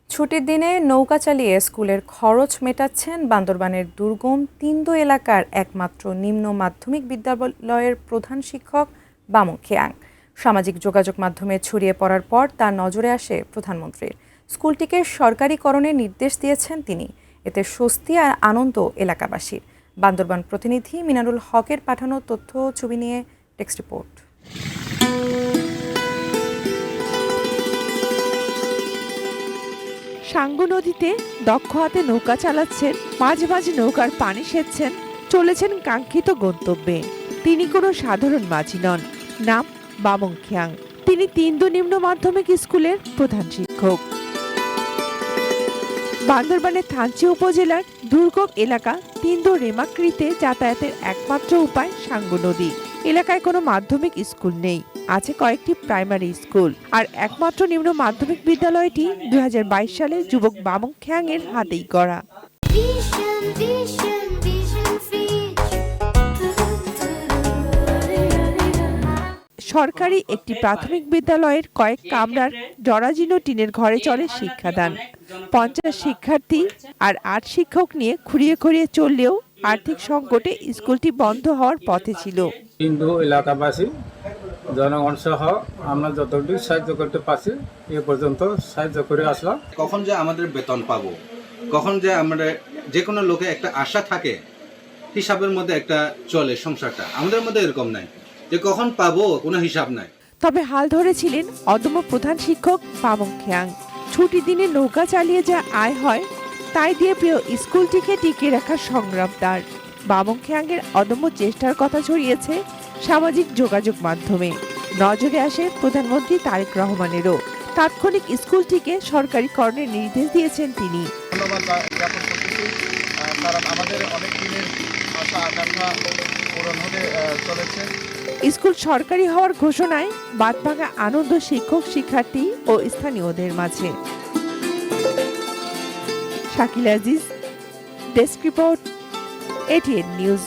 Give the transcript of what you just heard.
ছুটির দিনে নৌকা চালিয়ে স্কুলের খরচ মেটাচ্ছেন বান্দরবানের দুর্গম তিন্দো এলাকার একমাত্র নিম্ন মাধ্যমিক বিদ্যালয়ের প্রধান শিক্ষক বামুন খিয়াং। সামাজিক যোগাযোগ মাধ্যমে ছড়িয়ে পড়ার পর তার নজরে আসে প্রধানমন্ত্রীর। স্কুলটিকে সরকারিকরণের নির্দেশ দিয়েছেন তিনি। এতে স্বস্তি আর আনন্দ এলাকাবাসীর। বান্দরবান প্রতিনিধি মিনারুল হকের পাঠানো তথ্য ছবি নিয়ে টেক্সট রিপোর্ট। সাঙ্গু নদীতে দক্ষ হাতে নৌকা চালাচ্ছেন, মাঝে মাঝে নৌকার পানি সেচছেন, চলেছেন কাঙ্ক্ষিত গন্তব্যে। তিনি কোনো সাধারণ মাঝি নন, নাম বামুন খিয়াং। তিনি তিন্দো নিম্ন মাধ্যমিক স্কুলের প্রধান শিক্ষক। বান্দরবানের থানচি উপজেলার দুর্গম এলাকা তিন্দো রেমাকৃতে যাতায়াতের একমাত্র উপায় সাঙ্গু নদী। এলাকায় কোনো মাধ্যমিক স্কুল নেই, আছে কয়েকটি প্রাইমারি স্কুল। আর একমাত্র নিম্ন মাধ্যমিক বিদ্যালয়টি 2022 সালে যুবক বামুন খিয়াং এর হাতেই গড়া। সরকারি একটি প্রাথমিক বিদ্যালয়ের কয়েক কামরার জরাজীর্ণ টিনের ঘরে চলে শিক্ষাদান। 50 শিক্ষার্থী আর 8 শিক্ষক নিয়ে খুঁড়িয়ে খুঁড়িয়ে চললেও আর্থিক সংকটে স্কুলটি বন্ধ হওয়ার পথে ছিল। হিন্দু এলাকাবাসী জনগণ সহ আমরা যতটুকু সাহায্য করতে পারছি এ পর্যন্ত সাহায্য করে আসলাম। কখন যে আমাদের বেতন পাবো, কখন যে আমরা যে কোনো লোকে একটা আশা থাকে, হিসাবের মধ্যে একটা চলে সংসারটা। আমাদের মধ্যে এরকম নাই যে কখন পাবো, কোনো হিসাব নাই। তবে হাল ধরেছিলেন অদম্য প্রধান শিক্ষক বামুন খিয়াং। ছুটির দিনে নৌকা চালিয়ে যা আয় হয় তাই দিয়ে প্রিয় স্কুলটিকে টিকিয়ে রাখার সংগ্রাম তার। বামুন খিয়াং এর অদম্য চেষ্টার কথা ছড়িয়েছে সামাজিক যোগাযোগ মাধ্যমে। নজরে আসে প্রধানমন্ত্রী তারেক রহমানেরও। তাৎক্ষণিক স্কুলটিকে সরকারিকরণের নির্দেশ দিয়েছেন তিনি। ধন্যবাদ জ্ঞাপন করতেছি, কারণ আমাদের অনেক দিনের আশা আকাঙ্ক্ষা পূরণ হতে চলেছে। স্কুল সরকারি হওয়ার ঘোষণায় বাদভাঙা আনন্দ শিক্ষক, শিক্ষার্থী ও স্থানীয়দের মাঝে। Shakil Aziz, desk report, ATN news.